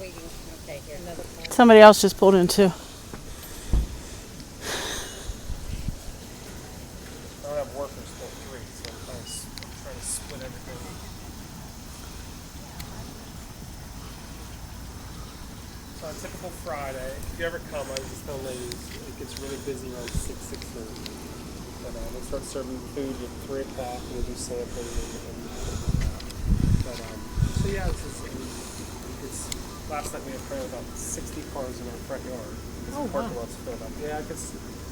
waiting. Okay, here. Another one. Somebody else just pulled in too. I don't have workers till 3, so I'm trying to split everything. So on a typical Friday, if you ever come, I was just telling ladies, it gets really busy around 6:30. But we'll start serving food at 3 o'clock, and we'll do sampling. So yeah, it's last night we had probably about 60 cars in our front yard. The parking lot's filled up. Yeah,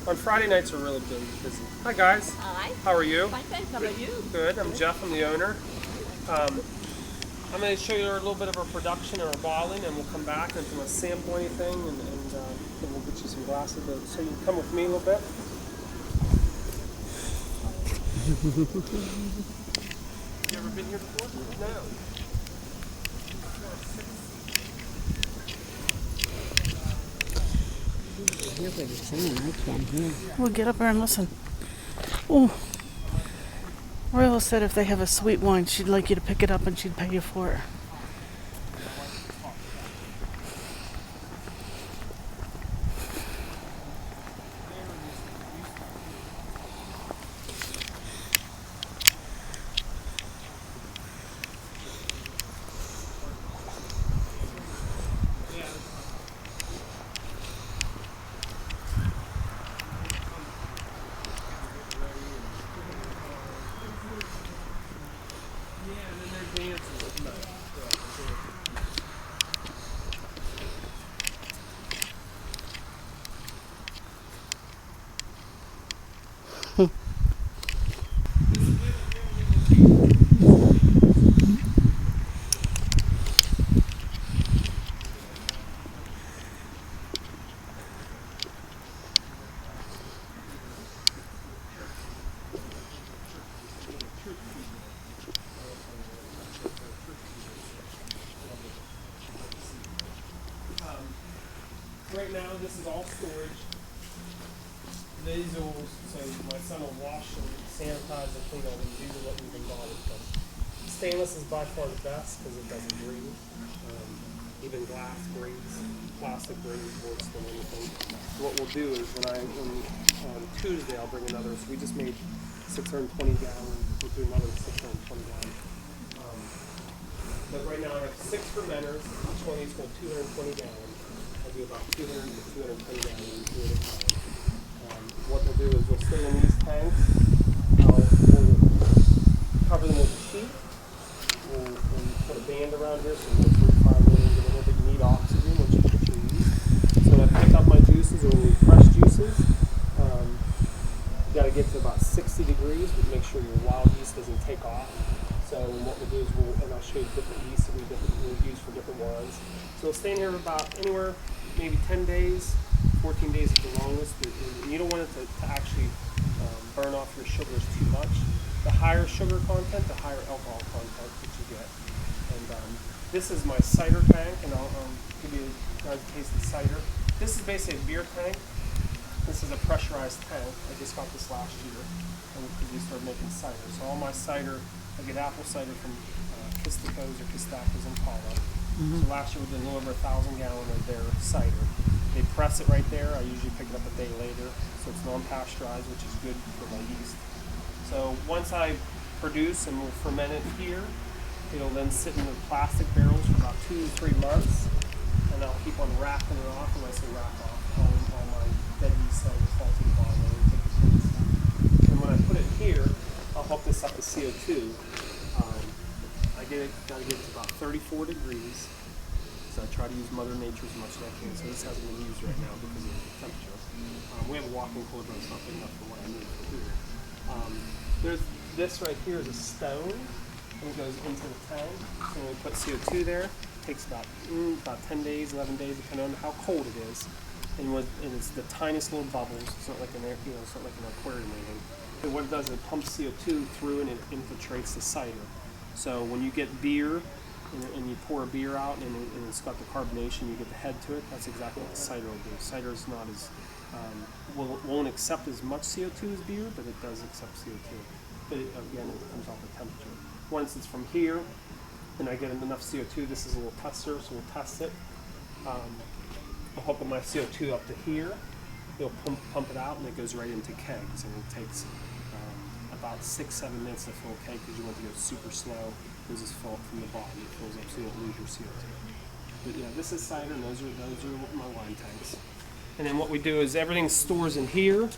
on Friday nights we're really busy. Hi guys. Hi. How are you? Fine, thanks. How about you? Good. I'm Jeff. I'm the owner. I'm going to show you a little bit of our production and our bottling, and we'll come back and if you want to sample anything, and then we'll get you some glasses. So you can come with me a little bit. You ever been here before? No. Hear what you're saying. I can't hear. We'll get up there and listen. Oh, Royal said if they have a sweet wine, she'd like you to pick it up and she'd pay you for it. Right now, this is all storage. These will, so my son will wash and sanitize and clean all these. These are what we've been bought with. Stainless is by far the best because it doesn't breathe. Even glass breathes, plastic breathes worse than anything. So what we'll do is on Tuesday I'll bring another. So we just made 620 gallons. We'll do another 620 gallons. But right now I have 6 fermenters. Each one of these hold 220 gallons. I'll do about 200 to 220 gallons at a time. What we'll do is we'll stay in these tanks. We'll cover them with a sheet. We'll put a band around here so we'll purify them and get a little bit. You need oxygen once you put your yeast. So when I pick up my juices or when we press juices, you got to get to about 60 degrees, but make sure your wild yeast doesn't take off. So what we'll do is and I'll show you different yeasts that we'll use for different wines. So we'll stay in here about anywhere, maybe 10 days, 14 days at the longest. And you don't want it to actually burn off your sugars too much. The higher sugar content, the higher alcohol content that you get. And this is my cider tank, and I'll give you guys a taste of cider. This is basically a beer tank. This is a pressurized tank. I just got this last year, and we started making cider. So all my cider, I get apple cider from Kiskiniinetas in Paula. So last year we did a little over 1,000 gallons of their cider. They press it right there. I usually pick it up a day later, so it's non-pasteurized, which is good for my yeast. So once I produce and we'll ferment it here, it'll then sit in the plastic barrels for about 2 to 3 months, and I'll keep on wrapping it off. And when I say wrap off, all my dead yeast cells fall to the bottom and take the clean stuff. And when I put it here, I'll hook this up to CO2. Gotta get it to about 34 degrees. So I try to use Mother Nature as much as I can. So this hasn't been used right now because of the temperature. We have a walk-in cooler, but it's not big enough for what I need for here. There's this right here is a stone, and it goes into the tank. So when we put CO2 there, it takes about 10 days, 11 days, depending on how cold it is. And it's the tiniest little bubbles. It's not like an it's not like an aquarium or anything. But what it does is it pumps CO2 through and it infiltrates the cider. So when you get beer and you pour a beer out and it's got the carbonation, you get the head to it. That's exactly what the cider will do. Cider is not as won't accept as much CO2 as beer, but it does accept CO2. But again, it comes off the temperature. Once it's from here, and I get enough CO2, this is a little tester, so we'll test it. I'll hook up my CO2 up to here. You'll pump it out, and it goes right into kegs, and it takes about 6-7 minutes to fill a keg because you want to go super slow. This is full from the bottom. It fills up so you don't lose your CO2. But yeah, this is cider, and those are my wine tanks. And then what we do is everything stores in here,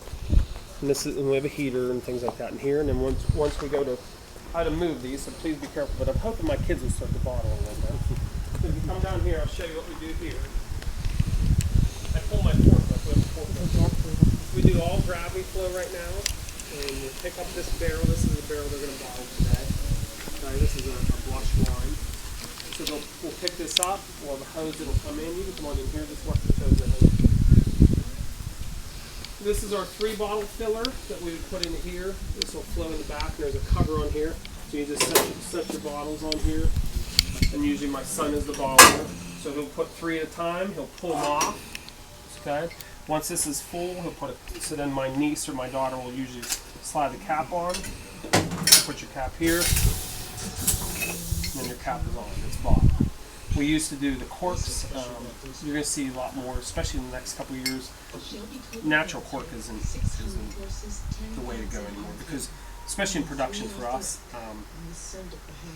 and and we have a heater and things like that in here. And then once we go to how to move these, so please be careful. But I'm hoping my kids will start the bottle a little bit. So if you come down here, I'll show you what we do here. I pull my fork up. We do all gravity flow right now, and you pick up this barrel. This is the barrel they're going to bottle today. Sorry, this is a blush wine. So we'll pick this up, or the hose that'll come in. You can come on in here, just watch the hose in. This is our 3-bottle filler that we would put in here. This will flow in the back. There's a cover on here, so you just set your bottles on here. And usually my son is the bottler, so he'll put 3 at a time. He'll pull them off. Okay. Once this is full, he'll put it. So then my niece or my daughter will usually slide the cap on. Put your cap here, and then your cap is on. It's bottled. We used to do the corks. You're going to see a lot more, especially in the next couple of years. Natural cork isn't the way to go anymore because, especially in production for us,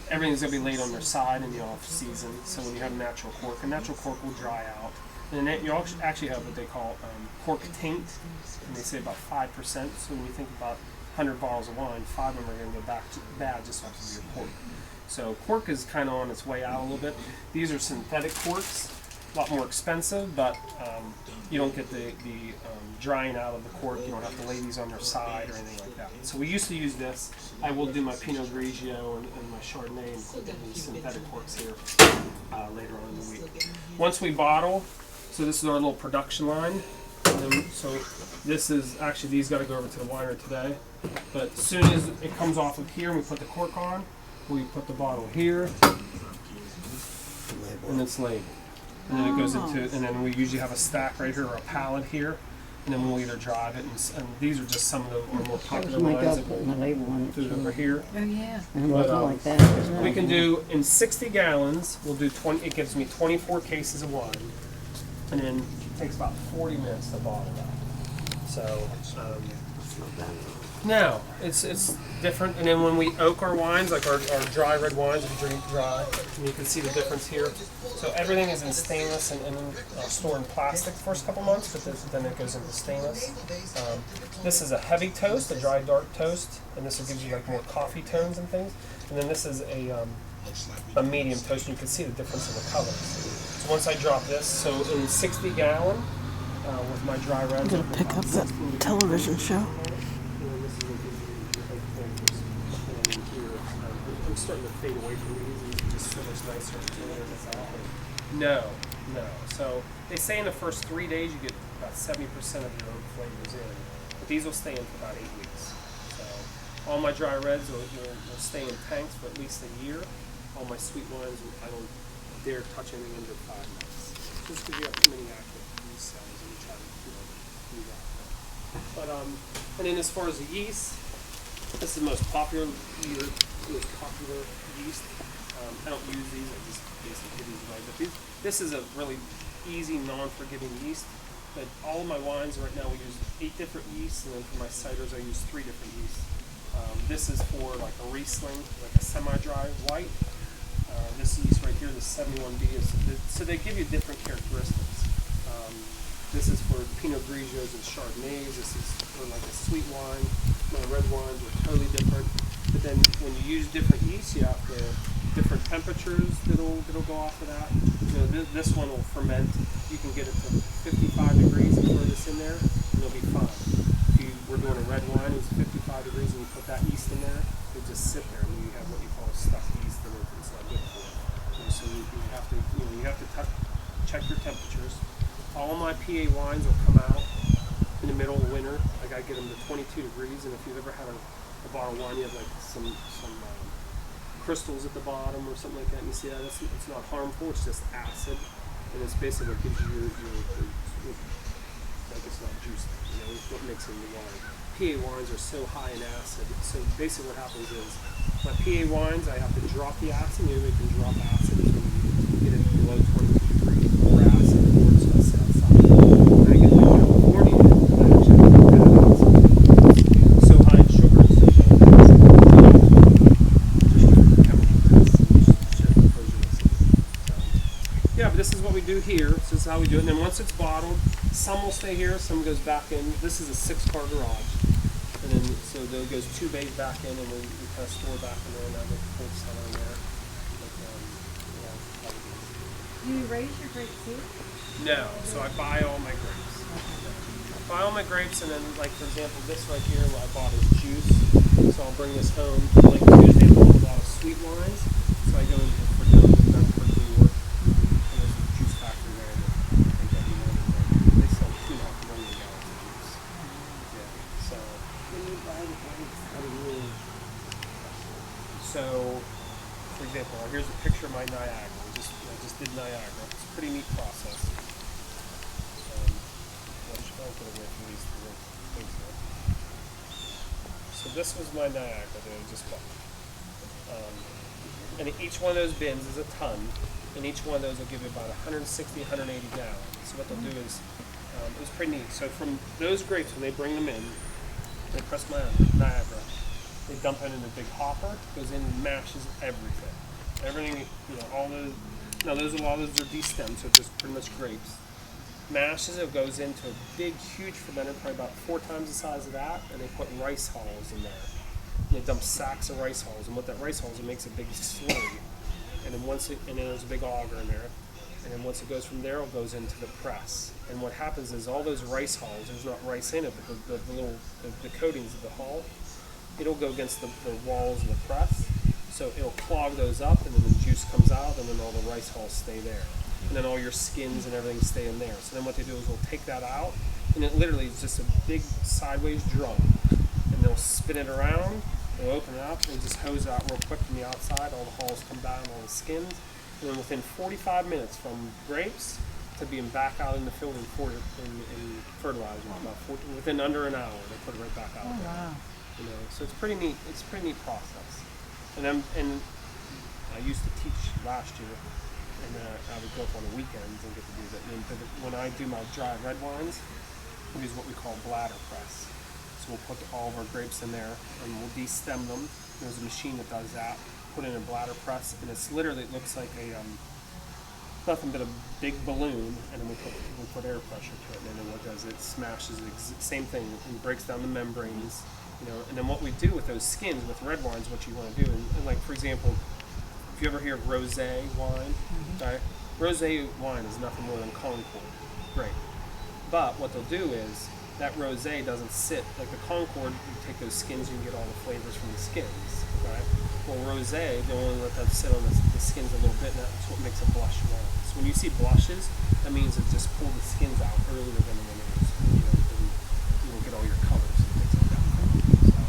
everything's going to be laid on their side in the off season. So when you have natural cork, a natural cork will dry out. And then you actually have what they call cork taint, and they say about 5%. So when you think about 100 bottles of wine, 5 of them are going to go back to bad just off of your cork. So cork is kind of on its way out a little bit. These are synthetic corks, a lot more expensive, but you don't get the drying out of the cork. You don't have to lay these on their side or anything like that. So we used to use this. I will do my Pinot Grigio and my Chardonnay and put these synthetic corks here later on in the week. Once we bottle, so this is our little production line. And then, so this is actually, these got to go over to the winery today. But as soon as it comes off of here and we put the cork on, we put the bottle here, and it's labeled. And then it goes into, and then we usually have a stack right here or a pallet here, and then we'll either drive it. And these are just some of the more popular wines that we'll label on do over here. Oh yeah. But, Like that. we can do in 60 gallons. We'll do 20. It gives me 24 cases of wine, and then it takes about 40 minutes to bottle that. So. No, it's different. And then when we oak our wines, like our dry red wines, we drink dry, and you can see the difference here. So everything is in stainless and stored in plastic the first couple months, but then it goes into stainless. This is a heavy toast, a dry dark toast, and this will give you like more coffee tones and things. And then this is a medium toast, and you can see the difference in the colors. So once I drop this, so in 60 gallon with my dry reds, I'm gonna pick up that television show. Starting to fade away from these. It's just so much nicer. No. So they say in the first 3 days you get about 70% of your own flavors in, but these will stay in for about 8 weeks. So all my dry reds will stay in tanks for at least a year. All my sweet wines, I don't dare touch anything under 5 months, just because you have too many active yeast cells and you try to do that. But and then as far as the yeast, this is the most popular yeast. I don't use these, I just basically give these away. But this is a really easy, non-forgiving yeast. But all of my wines right now, we use 8 different yeasts, and then for my ciders, I use 3 different yeasts. This is for like a Riesling, like a semi-dry white. This yeast right here, the 71B, so they give you different characteristics. This is for Pinot Grigios and Chardonnays. This is for like a sweet wine. My red wines are totally different. But then when you use different yeasts, you have different temperatures that'll go off of that. This one will ferment. You can get it to 55 degrees and throw this in there, and it'll be fine. If you were doing a red wine, it was 55 degrees, and you put that yeast in there, it'll just sit there, and you have what you call stuffed yeast in it. It's not good for it. So you have to check your temperatures. All my PA wines will come out in the middle of winter. Like I get them to 22 degrees, and if you've ever had a bottle of wine, you have like some crystals at the bottom or something like that, and you see that it's not harmful, it's just acid, and it's basically what gives you your like it's not juice, it's what makes it in the wine. PA wines are so high in acid, so basically what happens is my PA wines, I have to drop the acid. The only way you can drop acid is when you get it below 22 degrees, more acid. do it. And then once it's bottled, some will stay here, some goes back in. This is a 6-car garage. And then, so there goes 2 bays back in, and we kind of store back in there, and I make a cold cellar in there. But, Do you raise your grapes here? no, so I buy all my grapes. I buy all my grapes, and then, like, for example, this right here, what I bought is juice. So I'll bring this home. Like Tuesday, we have a lot of sweet wines. So I go into Freeport, New York, and there's a juice factory there. And they get me in, and they sell 2.5 million gallons of juice. Yeah, so. When you buy the grapes, how do you? So, for example, here's a picture of my Niagara. I just did Niagara. It's a pretty neat process. I'll get away from these things here. So this was my Niagara that I just bought. And each one of those bins is a ton, and each one of those will give you about 160, 180 gallons. So what they'll do is, it was pretty neat. So from those grapes, when they bring them in, they press my Niagara, they dump it in a big hopper, goes in and mashes everything. Everything, all those, now those, a lot of those are destemmed, so just pretty much grapes. Mashes it, goes into a big, huge fermenter, probably about 4 times the size of that, and they put rice hulls in there. And they dump sacks of rice hulls, and what that rice hulls, it makes a big slurry. And then there's a big auger in there, and then once it goes from there, it goes into the press. And what happens is all those rice hulls, there's not rice in it, but the coatings of the hull, it'll go against the walls of the press, so it'll clog those up, and then the juice comes out, and then all the rice hulls stay there. And then all your skins and everything stay in there. So then what they do is we'll take that out, and it literally is just a big sideways drum. And they'll spin it around, they'll open it up, and just hose it out real quick from the outside. All the hulls come down, all the skins. And then within 45 minutes from grapes to being back out in the field in fertilizer, within under an hour, they put it right back out there. Wow. So it's pretty neat. It's a pretty neat process. And I used to teach last year. And I would go up on the weekends and get to do that. And when I do my dry red wines, we use what we call bladder press. So we'll put all of our grapes in there, and we'll destem them. There's a machine that does that. Put in a bladder press, and it's literally, it looks like nothing but a big balloon, and then we put air pressure to it. And then what it does, it smashes the same thing and breaks down the membranes. And then what we do with those skins with red wines, what you want to do, and like for example. If you ever hear of rosé wine, right? Rosé wine is nothing more than Concord. Great. But what they'll do is, that rosé doesn't sit, like the Concord, you take those skins, you can get all the flavors from the skins, right? Well, rosé, they only let that sit on the skins a little bit, and that's what makes a blush wine. So when you see blushes, that means it just pulled the skins out earlier than when it was, and you will get all your colors and things like that. So,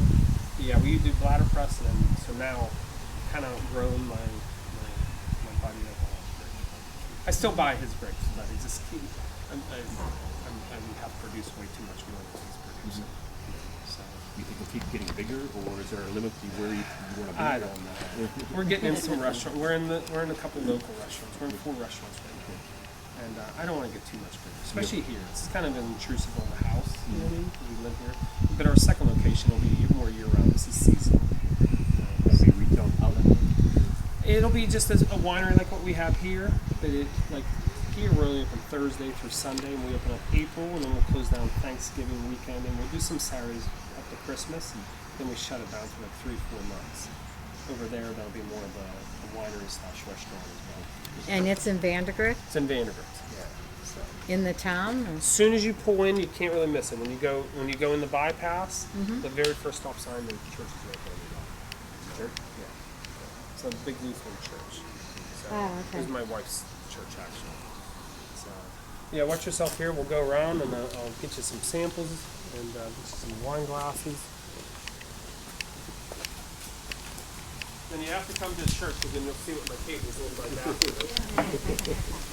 yeah, we do bladder press, and then, so now, kind of outgrown my buddy that I still buy his grapes, but I just keep I have produced way too much more than he's producing. So You think it'll keep getting bigger, or is there a limit to where you want to be I don't on know. that? We're getting in some restaurants. We're in a couple local restaurants. We're in 4 restaurants right now, and I don't want to get too much bigger, especially here. It's kind of intrusive on the house. You know what I mean? We live here, but our second location will be more year round. This is seasonal. Will be retail outlet? It'll be just as a winery like what we have here. But like here, we're only open Thursday through Sunday, and we open up April, and then we'll close down Thanksgiving weekend, and we'll do some Saturdays up to Christmas, and then we shut it down for like 3-4 months. Over there, that'll be more of a winery/restaurant as well. And it's in Vandergrift, It's in Vanderbilt. Yeah. So. in the town? Or? As soon as you pull in, you can't really miss it. When you go in the bypass, the very first stop sign, the church is right there. Church? Yeah. It's a big Lutheran church. So Oh, okay. This is my wife's church, actually. So, yeah, watch yourself here. We'll go around, and I'll get you some samples and get you some wine glasses. Then you have to come to the church, because then you'll see what my table is in my bathroom.